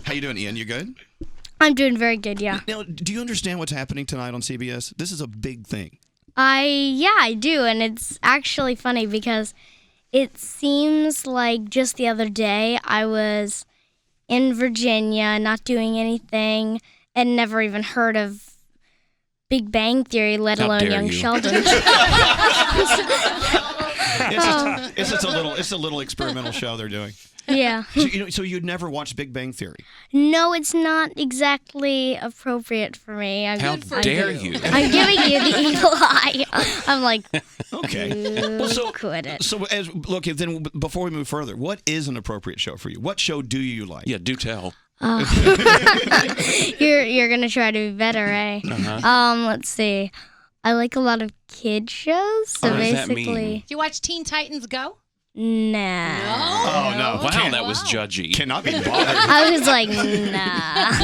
How you doing, Ian? You good? I'm doing very good, yeah. Now, do you understand what's happening tonight on CBS? This is a big thing. I do, and it's actually funny because it seems like just the other day I was in Virginia, not doing anything, and never even heard of Big Bang Theory, let alone Young Sheldon. It's a little experimental show they're doing. Yeah. So you'd never watched Big Bang Theory? No, it's not exactly appropriate for me. How dare you? I'm giving you the evil eye. I'm like, okay. Well, so couldn't. So then before we move further, what is an appropriate show for you? What show do you like? Yeah, do tell. You're gonna try to be better, eh? Uh-huh. Let's see. I like a lot of kid shows. So what does basically, that mean? Do you watch Teen Titans Go? Nah. Oh no! Wow, that was judgy. Cannot be bothered. I was like, nah.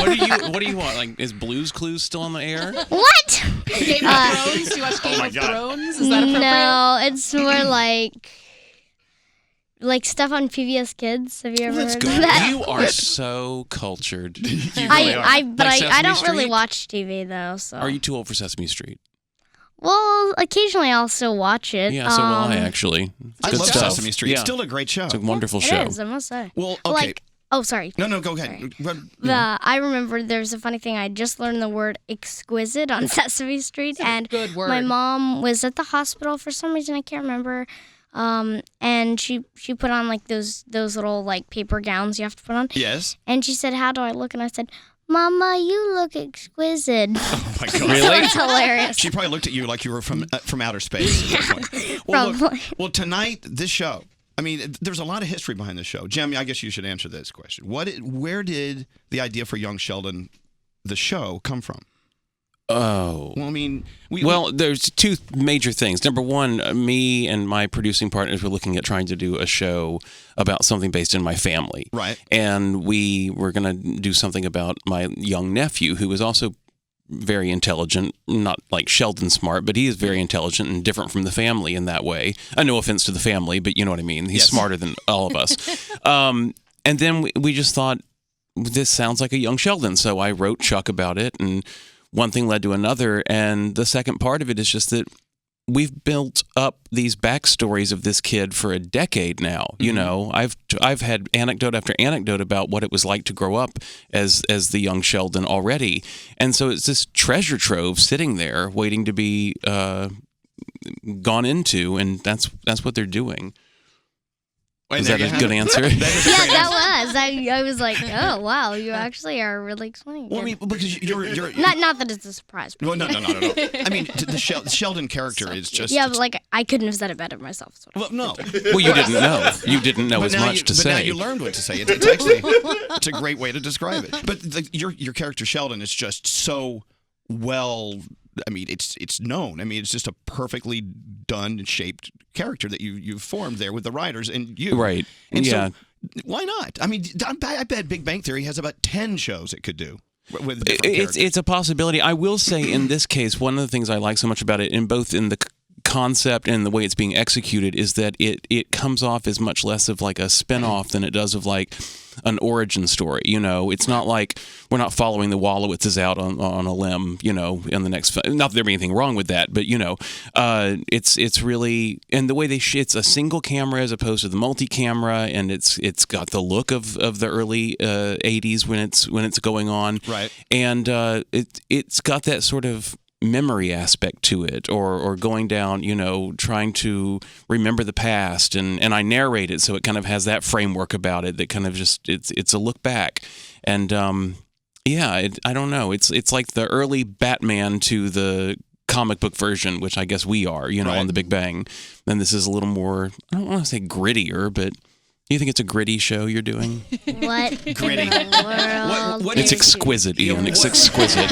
What do you want? Like, is Blue's Clues still on the air? What? Game of Thrones? Do you watch Game of Thrones? Is that appropriate? No, it's more like stuff on PBS Kids. Have you ever heard of that? You are so cultured. I don't Sesame really Street? watch TV though. So. Are you too old for Sesame Street? Well, occasionally I'll still watch it. Yeah, so will I actually. It's I good love stuff. Sesame Street. It's still a great show. It's a wonderful show. It is, I must say. Well, okay. Oh, sorry. No, go ahead. I remember there's a funny thing. I just learned the word exquisite on Sesame Street, and good word. my mom was at the hospital for some reason. I can't remember. And she put on like those little like paper gowns you have to put on. Yes. And she said, "How do I look?" And I said, "Mama, you look exquisite." Oh my God! Really? It's hilarious. She probably looked at you like you were from outer space. At that point. Well, Probably. Well, tonight this show. I mean, there's a lot of history behind this show. Jim, I guess you should answer this question. Where did the idea for Young Sheldon, the show, come from? Oh. Well, I mean, there's two major things. Number one, me and my producing partners were looking at trying to do a show about something based in my family. Right. And we were going to do something about my young nephew, who was also very intelligent, not like Sheldon smart, but he is very intelligent and different from the family in that way. No offense to the family, but you know what I mean. He's smarter than all of us. And then we just thought, this sounds like a Young Sheldon. So I wrote Chuck about it, and one thing led to another. And the second part of it is just that we've built up these backstories of this kid for a decade now. Mm-hmm. You know, I've had anecdote after anecdote about what it was like to grow up as the young Sheldon already. And so it's this treasure trove sitting there waiting to be gone into, and that's what they're doing. Is that a good answer? That was. I was like, oh wow, you actually are really explaining. Well, I mean, because you're not that it's a surprise. Well, no. I mean, the Sheldon character is just but like I couldn't have said it better myself. Well, no. Well, you didn't know. You didn't know as much to say. But now you learned what to say. It's actually it's a great way to describe it. But your character Sheldon is just so well. I mean, it's known. I mean, it's just a perfectly done and shaped character that you've formed there with the writers and you. Right. And yeah. So, why not? I mean, I bet Big Bang Theory has about 10 shows it could do with different characters. It's a possibility. I will say in this case, one of the things I like so much about it, in both in the concept and the way it's being executed, is that it comes off as much less of like a spinoff than it does of like an origin story. You know, it's not like we're not following the Wallowitzes out on a limb, you know, in the next, not that there'd be anything wrong with that, but you know, it's really, and the way it's a single camera as opposed to the multi-camera, and it's got the look of the early 80s when it's going on. Right. And it's got that sort of memory aspect to it, or going down, you know, trying to remember the past, and I narrate it, so it kind of has that framework about it that kind of just it's a look back, and I don't know, it's like the early Batman to the comic book version, which I guess we are, you know, on the Big Bang. Then this is a little more, I don't want to say grittier, but do you think it's a gritty show you're doing? What? Gritty. What it's exquisite, Ian. It's exquisite.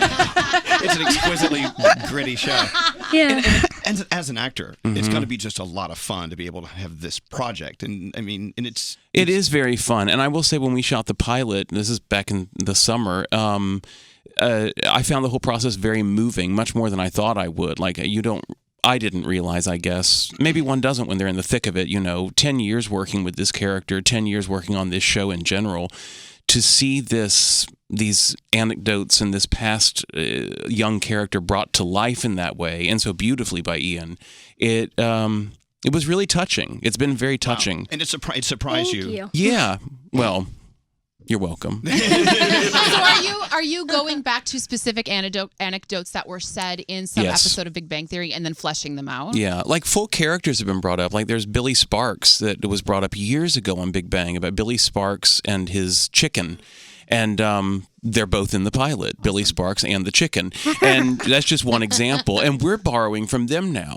It's an exquisitely gritty show. Yeah. And as an actor, it's got to be just a lot of fun to be able to have this project. And I mean, and it is very fun. And I will say, when we shot the pilot, this is back in the summer, I found the whole process very moving, much more than I thought I would. Like, I didn't realize, I guess, maybe one doesn't when they're in the thick of it, you know, 10 years working with this character, 10 years working on this show in general, to see these anecdotes and this past young character brought to life in that way, and so beautifully by Ian, it was really touching. It's been very touching. Wow. And it surprised Thank you. Yeah. Well, you're welcome. So are you going back to specific anecdotes that were said in some episode of Big Bang Theory and then fleshing them out? Yeah, like full characters have been brought up. Like there's Billy Sparks that was brought up years ago on Big Bang about Billy Sparks and his chicken. And they're both in the pilot, Billy Sparks and the chicken. And that's just one example. And we're borrowing from them now.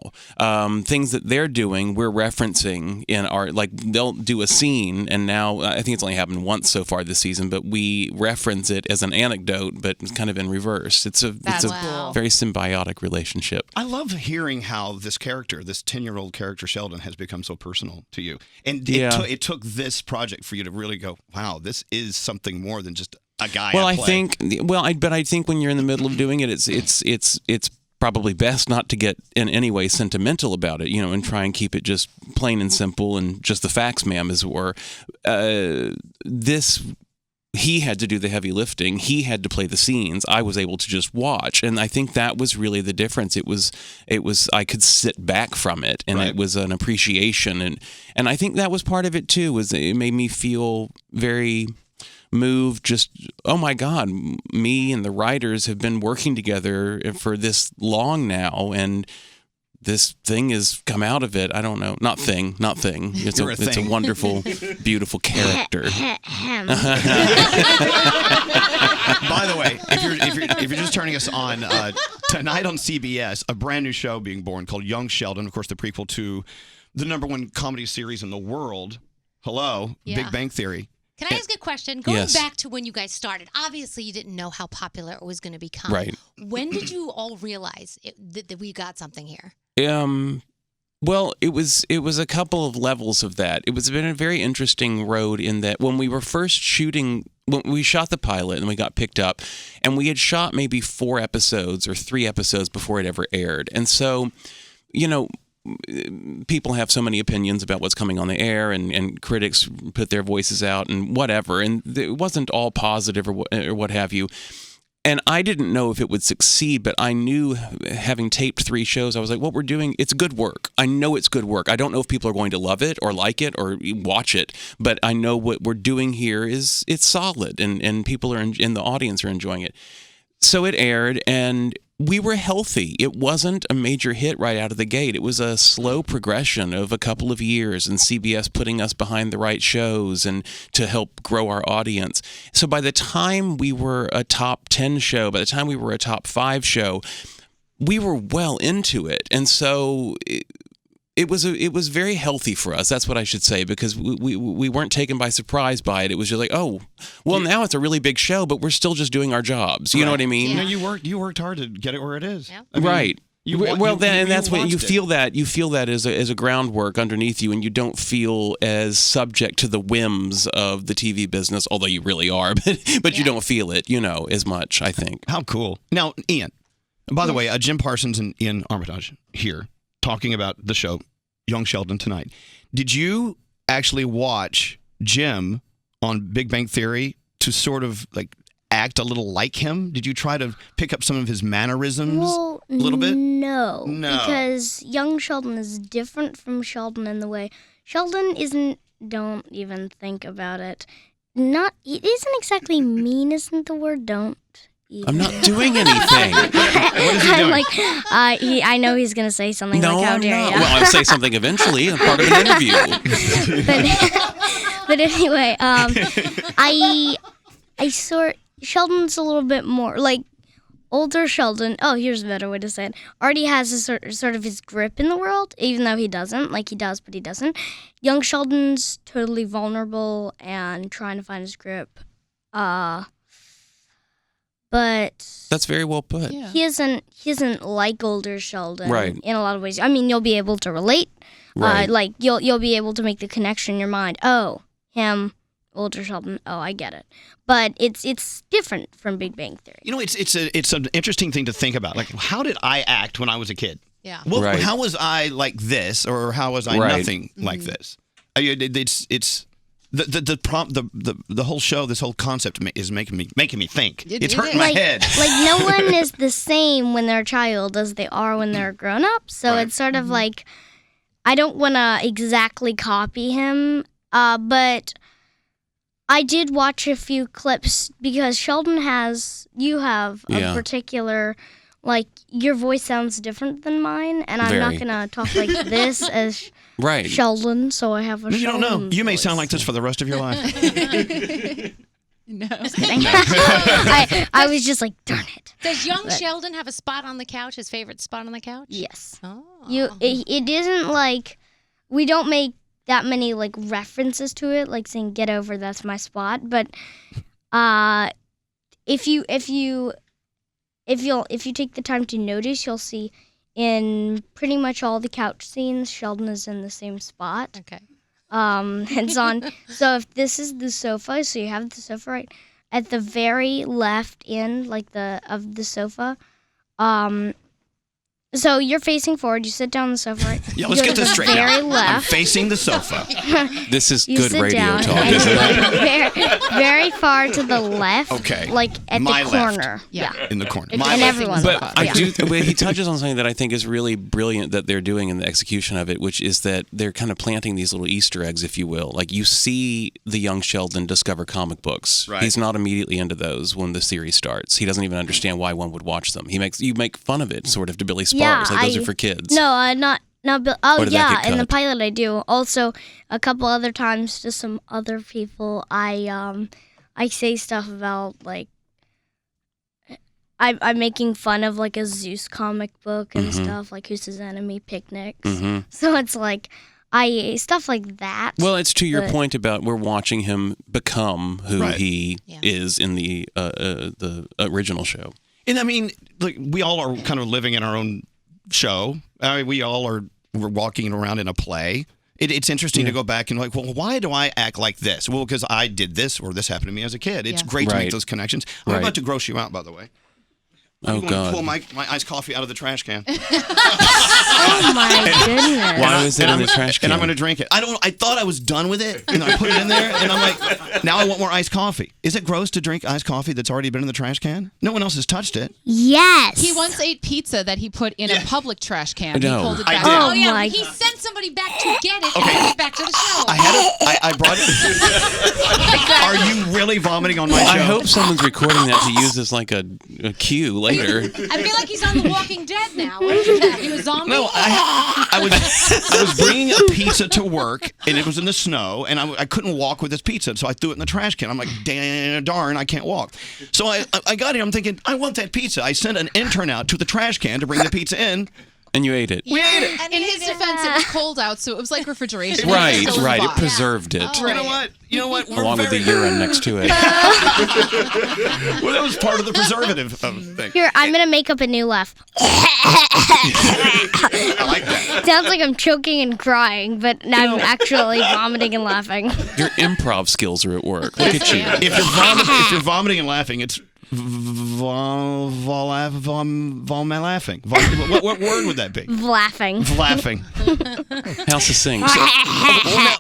Things that they're doing, we're referencing in our, like they'll do a scene, and now I think it's only happened once so far this season, but we reference it as an anecdote, but it's kind of in reverse. It's a very symbiotic relationship. I love hearing how this character, this 10-year-old character Sheldon, has become so personal to you. And it took this project for you to really go, wow, this is something more than just a guy. Well, I think when you're in the middle of doing it, it's probably best not to get in any way sentimental about it, and try and keep it just plain and simple and just the facts, ma'am, as it were. He had to do the heavy lifting. He had to play the scenes. I was able to just watch, and I think that was really the difference. It was I could sit back from it, and It was an appreciation, and I think that was part of it too. Was it made me feel very moved. Just, oh my God, me and the writers have been working together for this long now, and this thing has come out of it. I don't know. Not thing. It's a wonderful, beautiful character. By the way, if you're just turning us on, tonight on CBS, a brand new show being born called Young Sheldon, of course, the prequel to the #1 comedy series in the world. Hello, Big Bang Theory. Can I ask a question? Going back to when you guys started, obviously you didn't know how popular it was going to become. Right. When did you all realize that we got something here? Well, it was a couple of levels of that. It was been a very interesting road in that when we were first shooting, when we shot the pilot and we got picked up, and we had shot maybe 4 episodes or 3 episodes before it ever aired. And so, people have so many opinions about what's coming on the air, and critics put their voices out and whatever, and it wasn't all positive or what have you. And I didn't know if it would succeed, but I knew, having taped 3 shows, I was like, what we're doing, it's good work. I know it's good work. I don't know if people are going to love it or like it or watch it, but I know what we're doing here it's solid, and people are in the audience are enjoying it. So it aired, and we were healthy. It wasn't a major hit right out of the gate. It was a slow progression of a couple of years, and CBS putting us behind the right shows and to help grow our audience. So by the time we were a top 10 show, by the time we were a top 5 show, we were well into it. And so it was very healthy for us. That's what I should say, because we weren't taken by surprise by it. It was just like, oh, well, now it's a really big show, but we're still just doing our jobs. You know what I mean? You worked hard to get it where it is. Yeah. I mean, right. That's when you watched feel that as a groundwork underneath you, and you don't feel as subject to the whims of the TV business, although you really are, but you don't feel it, as much, I think. How cool. Now, Ian, by the way, Jim Parsons and Iain Armitage here talking about the show Young Sheldon tonight. Did you actually watch Jim on Big Bang Theory to sort of like act a little like him? Did you try to pick up some of his mannerisms a little bit? No, because Young Sheldon is different from Sheldon in the way Sheldon isn't. Don't even think about it. It isn't exactly mean. Isn't the word? Don't. I'm not doing anything. What is he doing? I know he's going to say something like, how dare you. Well, I'll say something eventually, as part of an interview. but anyway, Sheldon's a little bit more, like, older Sheldon, here's a better way to say it, already has a sort of his grip in the world, even though he doesn't. Like, he does, but he doesn't. Young Sheldon's totally vulnerable and trying to find his grip. But that's very well put. Yeah. He isn't like older Sheldon, right, in a lot of ways. I mean, you'll be able to relate. Right. Like you'll be able to make the connection in your mind. Oh, him, older Sheldon. Oh, I get it. But it's different from Big Bang Theory. It's an interesting thing to think about. Like, how did I act when I was a kid? Yeah. Well, right. How was I like this, or how was I nothing like this? the whole show, this whole concept is making me think. It's hurting my like, head. Like no one is the same when they're a child as they are when they're grown up. So it's sort of like I don't want to exactly copy him, but I did watch a few clips because Sheldon you have a particular. Like, your voice sounds different than mine, and I'm not going to talk like this as Sheldon, so I have a You don't know. Sheldon's You may voice. sound like this for the rest of your life. No. Just kidding. I was just like, darn it. Does young Sheldon have a spot on the couch, his favorite spot on the couch? Yes. Oh. It isn't like, we don't make that many, like, references to it, like saying, get over, that's my spot, but if you take the time to notice, you'll see in pretty much all the couch scenes, Sheldon is in the same spot. Okay. It's on. So if this is the sofa, so you have the sofa right at the very left end, like of the sofa. So you're facing forward. You sit down on the sofa, right? Yeah, let's get this straight. Very now. left. I'm facing the sofa. This is You good sit radio down, talk, and isn't it? very far to the left. Okay. Like at My the left. corner. Yeah. In the corner. And My And left. everyone's But left. I Yeah. do. But he touches on something that I think is really brilliant that they're doing in the execution of it, which is that they're kind of planting these little Easter eggs, if you will. Like you see the young Sheldon discover comic books. Right. He's not immediately into those when the series starts. He doesn't even understand why one would watch them. You make fun of it, sort of, to Billy Sparks. Like those are for kids. No, not Bill. Oh Or did that yeah, get in the cut? pilot I do. Also, a couple other times to some other people, I say stuff about like I'm making fun of like a Zeus comic book and stuff like Who's His Enemy, Picnics. So it's like stuff like that. Well, it's to your But- point about we're watching him become who Right. he Yeah. is in the original show. And I mean, like, we all are kind of living in our own show. We're walking around in a play. It's interesting to go back and like, well, why do I act like this? Well, because I did this or this happened to me as a kid. It's Yeah. great to make Right. those connections. I'm Right. about to gross you out, by the way. Oh, I'm going God. to pull my iced coffee out of the trash can. Oh my goodness. Why was it in the trash can? And I'm going to drink it. I thought I was done with it, and I put it in there, and I'm like, now I want more iced coffee. Is it gross to drink iced coffee that's already been in the trash can? No one else has touched it. Yes. He once ate pizza that he put in a public trash can. No. He pulled it I back. did. Oh, yeah. my He God. sent somebody back to get it and bring it back to the show. I brought it. Are you really vomiting on my show? I hope someone's recording that to use as like a cue later. I feel like he's on The Walking Dead now. What is that? He was zombie? No, I was bringing a pizza to work, and it was in the snow, and I couldn't walk with this pizza, so I threw it in the trash can. I'm like, darn, I can't walk. So I got here. I'm thinking, I want that pizza. I sent an intern out to the trash can to bring the pizza in. And you ate it. We ate it. And In he his did defense, it was cold out, so it was like refrigeration. Right, It was still in right. the It box. preserved it. You know what? We're Along with the very- urine next to it. Well, that was part of the preservative thing. Here, I'm gonna make up a new laugh. I like that. Sounds like I'm choking and crying, but I'm actually vomiting and laughing. Your improv skills are at work. Look at you. If you're vomiting and laughing, it's laughing. What word would that be? Laughing. Laughing. How succinct.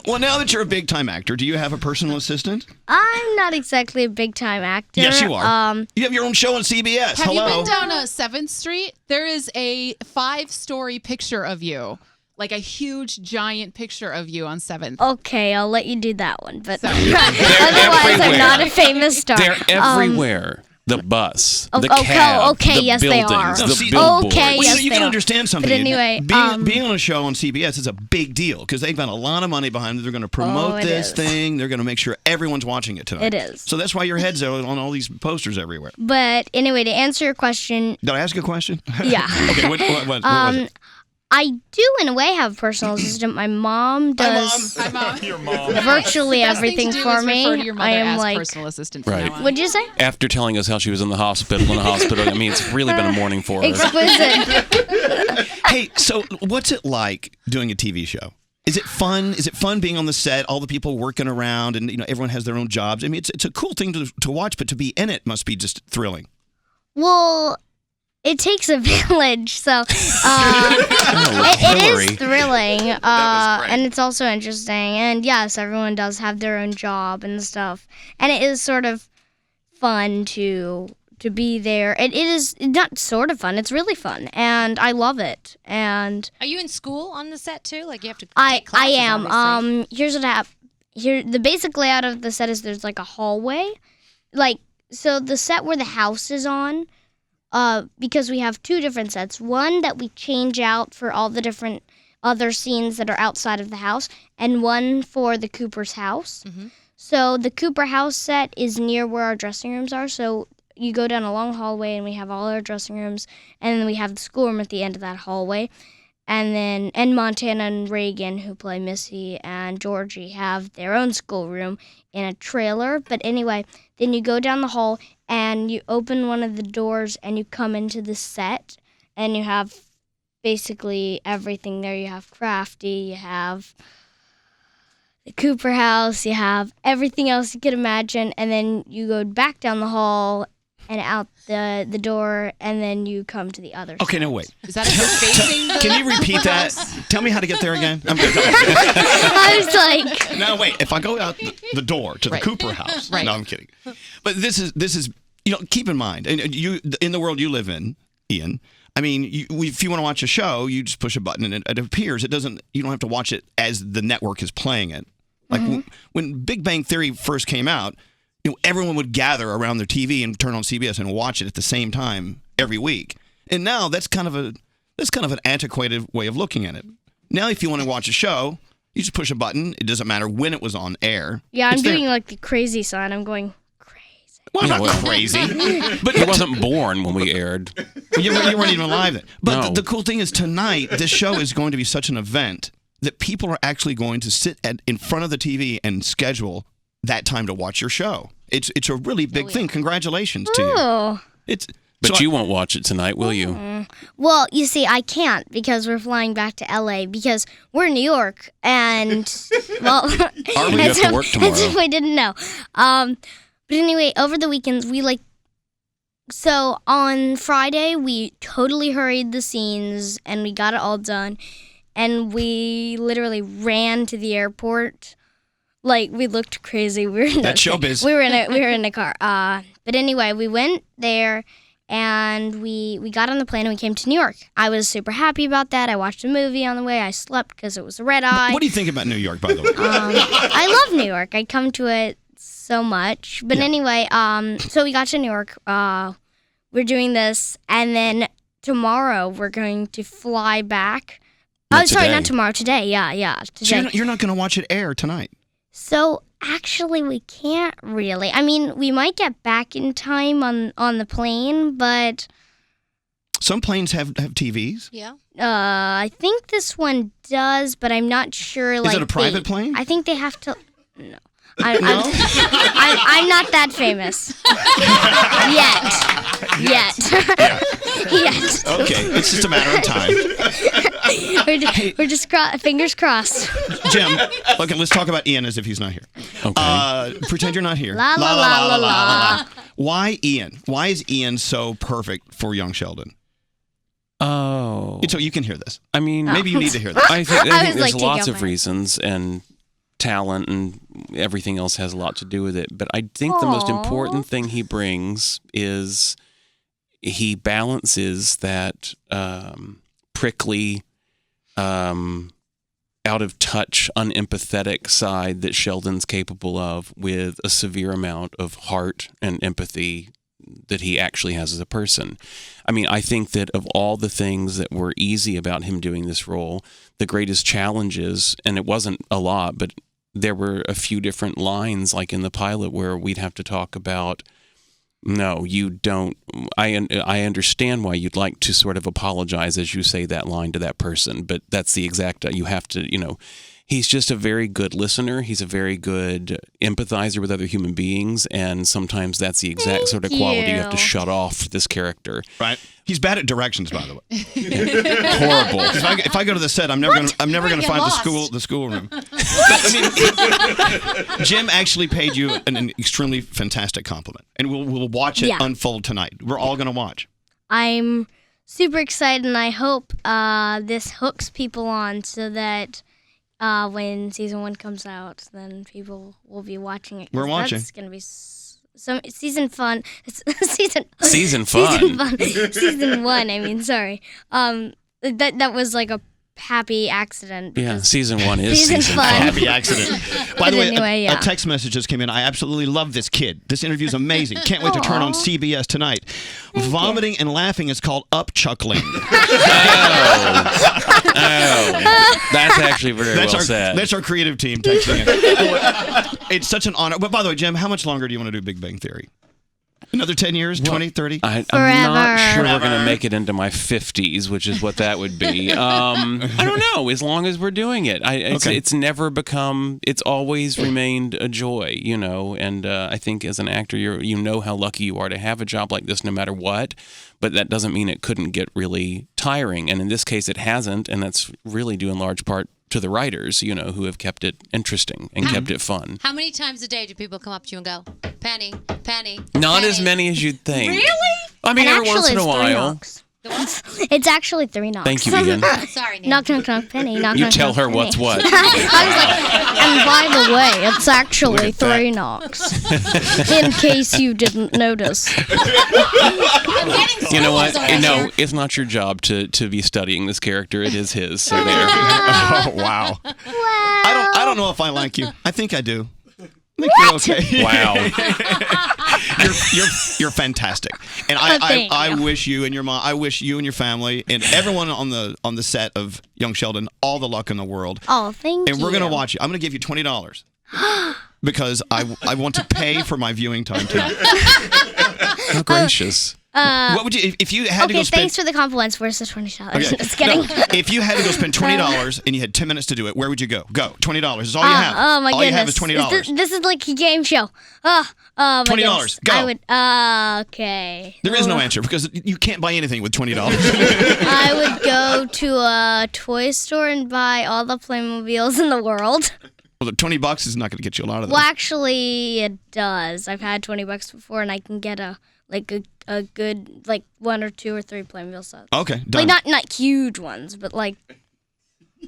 Well, now that you're a big time actor, do you have a personal assistant? I'm not exactly a big time actor. Yes, you are. You have your own show on CBS. Have Hello. you been down 7th Street? There is a 5-story picture of you. Like a huge, giant picture of you on 7th. Okay, I'll let you do that one, but otherwise everywhere. I'm not a famous star. They're everywhere. The bus, the okay, cab, okay, the yes, they buildings, are. the No, see- billboards. Okay, Well, yes, you they can are. understand something. But anyway, being on a show on CBS is a big deal because they've got a lot of money behind it. They're going to promote it this is. thing. They're going to make sure everyone's watching it tonight. It is. So that's why your head's on all these posters everywhere. But anyway, to answer your question, Did I ask a question? yeah. Okay, what was it? I do, in a way, have a personal assistant. My mom does Hi, Mom. Your mom. virtually Best thing to everything do for is me. refer to your mother I am as like, personal assistant from Right. now on. what'd you say? After telling us how she was in the hospital, I mean, it's really been a morning for her. Exquisite. Hey, so what's it like doing a TV show? Is it fun? Is it fun being on the set, all the people working around, and everyone has their own jobs? I mean, it's a cool thing to watch, but to be in it must be just thrilling. Well, it takes a village, so it is thrilling, and it's also interesting. And yes, everyone does have their own job and stuff, and it is sort of fun to be there. It is not sort of fun; it's really fun, and I love it. And are you in school on the set too? Like you have to take I classes, am. obviously. Here's what happened. Here, the basic layout of the set is there's like a hallway, so the set where the house is on. Because we have 2 different sets. One that we change out for all the different other scenes that are outside of the house, and one for the Cooper's house. Mm-hmm. So the Cooper house set is near where our dressing rooms are. So you go down a long hallway, and we have all our dressing rooms, and then we have the schoolroom at the end of that hallway. And Montana and Reagan, who play Missy and Georgie, have their own schoolroom in a trailer. But anyway, then you go down the hall and you open one of the doors and you come into the set, and you have basically everything there. You have Crafty, you have the Cooper house, you have everything else you could imagine, and then you go back down the hall and out the door, and then you come to the other Okay, side. no, wait. Is that if you're facing the Can you repeat Cooper that? house? Tell me how to get there again. I was like, No, wait. If I go out the door to the Right. Cooper house. Right. No, I'm kidding. But this is keep in mind, and you in the world you live in, Ian. I mean, if you want to watch a show, you just push a button and it appears. It doesn't. You don't have to watch it as the network is playing it. Like when Big Bang Theory first came out, everyone would gather around their TV and turn on CBS and watch it at the same time every week. And now that's kind of an antiquated way of looking at it. Now, if you want to watch a show, you just push a button. It doesn't matter when it was on air. yeah, I'm It's there. doing like the crazy sign. I'm going crazy. Well, I'm Yeah, not well. crazy. But He wasn't born when we aired. you weren't even alive then. But No. the cool thing is tonight, this show is going to be such an event that people are actually going to sit in front of the TV and schedule that time to watch your show. It's a really big thing. Congratulations to you. Oh. But you won't watch it tonight, will you? Well, you see, I can't because we're flying back to LA because we're in New York, and well, Are we? You have to work tomorrow. as if I didn't know. But anyway, over the weekends so on Friday we totally hurried the scenes and we got it all done, and we literally ran to the airport. Like, we looked crazy. We were in That's showbiz. We were in a car. But anyway, we went there. And we got on the plane and we came to New York. I was super happy about that. I watched a movie on the way. I slept because it was a red eye. What do you think about New York, by the way? I love New York. I come to it so much. But anyway, so we got to New York. We're doing this. And then tomorrow we're going to fly back. Not sorry, today. not tomorrow. Today. Yeah. Today. So you're not going to watch it air tonight. So actually, we can't really. I mean, we might get back in time on the plane, but Some planes have TVs. Yeah. I think this one does, but I'm not sure. Like, it a private plane? I think they have to. No. I'm not that famous yet. Yet. Okay, it's just a matter of time. We're just fingers crossed. Jim, okay, let's talk about Ian as if he's not here. Okay. Pretend you're not here. La la la la la. Why Ian? Why is Ian so perfect for Young Sheldon? Oh. So you can hear this. I mean, Maybe you need to hear this. I think I was there's like, take lots out of my- reasons, and talent and everything else has a lot to do with it. But I think the most Aw. important thing he brings is he balances that prickly, out of touch, unempathetic side that Sheldon's capable of with a severe amount of heart and empathy that he actually has as a person. I mean, I think that of all the things that were easy about him doing this role, the greatest challenges, and it wasn't a lot, but there were a few different lines, like in the pilot, where we'd have to talk about, no, you don't. I understand why you'd like to sort of apologize as you say that line to that person, but that's the exact, you have to, he's just a very good listener. He's a very good empathizer with other human beings, and sometimes that's the exact sort of quality you have to you. shut off this character. Right? He's bad at directions, by the way. Horrible. If I go to the set, I'm never going to find lost. the schoolroom. But, I mean, Jim actually paid you an extremely fantastic compliment, and we'll watch it Yeah. unfold tonight. We're all going to watch. I'm super excited, and I hope this hooks people on so that when season 1 comes out, then people will be watching it. We're watching. It's going to be some season fun. Season fun. Season fun. Season 1. I mean, sorry. That was like a happy accident. Yeah, season 1 is season fun. Happy accident. By the way, anyway, a text message just came in. I absolutely love this kid. This interview is amazing. Can't wait to turn on CBS tonight. Vomiting and laughing is called upchuckling. That's actually very well said. That's our creative team texting in. It's such an honor. But by the way, Jim, how much longer do you want to do Big Bang Theory? Another 10 years? 20, 30? I'm not sure we're going to make it into my 50s, which is what that would be. I don't know. As long as we're doing it. It's never become, it's always remained a joy, you know. And I think as an actor, you know how lucky you are to have a job like this no matter what. But that doesn't mean it couldn't get really tiring. And in this case, it hasn't. And that's really due in large part to the writers, you know, who have kept it interesting and kept it fun. How many times a day do people come up to you and go, Penny, Penny? Not Penny. as many as you'd think. Really? I mean, And every once in a actually, while. it's actually 3 knocks. Thank you, Ian. I'm sorry, Nick. Knock, knock, knock, Penny. Knock, You knock, tell knock, her Penny. what's what. I was like, and by the way, it's actually 3 knocks. In case you didn't notice. You know what? No, it's not your job to be studying this character. It is his. So there. Oh, wow. Well, I don't know if I like you. I think I do. I think you're okay. Wow. You're fantastic, and thank I you. wish you and your mom, I wish you and your family and everyone on the set of Young Sheldon all the luck in the world. Oh, thank you. And we're gonna watch you. I'm gonna give you $20 because I want to pay for my viewing time tonight. How gracious. What would you if you had to go Okay, spend? thanks for the compliments. Where's the $20? Okay. Just kidding. No, if you had to go spend $20 and you had 10 minutes to do it, where would you go? Go. $20 is all you have. Oh my all goodness. you have is $20. This is like a game show. My $20. goodness. Go. I would. Okay. There is no answer because you can't buy anything with $20. I would go to a toy store and buy all the Playmobiles in the world. Well, the $20 is not going to get you a lot of those. Well, actually, it does. I've had $20 before, and I can get a good 1 or 2 or 3 Playmobil sets. Okay, done. Like not huge ones, but like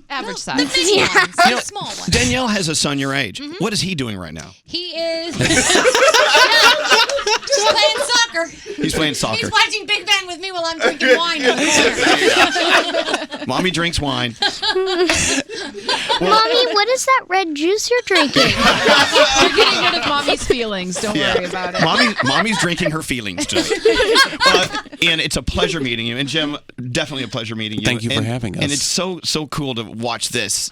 Average size. The mini Yeah. ones, the small ones. Danielle has a son your age. What is he doing right now? He is just playing soccer. He's playing soccer. He's watching Big Bang with me while I'm drinking wine in the corner. Mommy drinks wine. Mommy, what is that red juice you're drinking? You're getting rid of mommy's feelings. Don't worry about it. Mommy's drinking her feelings tonight. Ian, it's a pleasure meeting you, and Jim, definitely a pleasure meeting you. Thank you for having us. And it's so cool to watch this.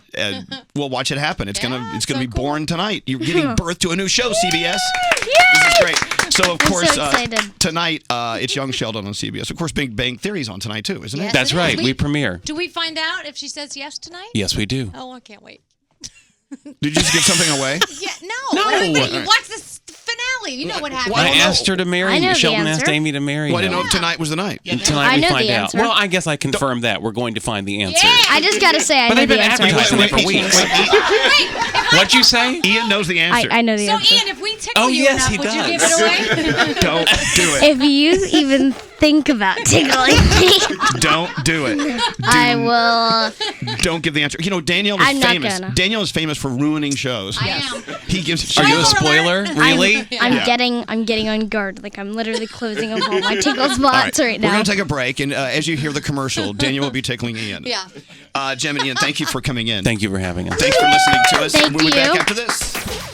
We'll watch it happen. It's gonna be born tonight. You're giving birth to a new show, CBS. This is great. So of course, so excited. tonight it's Young Sheldon on CBS. Of course, Big Bang Theory's on tonight too, isn't it? Yes, That's it is. right. We premiere. Do we find out if she says yes tonight? Yes, we do. Oh, I can't wait. Did you just give something away? Yeah, no. Wait, you watch this finale. You know what happens. I asked her to marry I know me. the Sheldon asked answer. Amy to marry Well, I him. didn't know if tonight was the night. And tonight I we know find the out. answer. Well, I guess I confirmed that. We're going to find the answer. I just gotta say, I But know they've the been answer. advertising it for weeks. What'd you say? Ian knows the answer. I know the So, answer. Ian, if we tickle Oh, you yes, enough, he would you give does. it away? Don't do it. If you even think about tickling me, Don't do it. I will. Don't give the answer. You know, Danielle is I'm not famous. gonna. Danielle is famous for ruining shows. I am. He gives. Are you a Spoiler spoiler? Really? I'm getting on guard. Like I'm literally closing up all my tickle spots All right We're now. going to take a break, and as you hear the commercial, Danielle will be tickling Ian. Yeah. Jim and Ian, thank you for coming in. Thank you for having us. Thanks for listening to us. Thank We'll be back you. after this.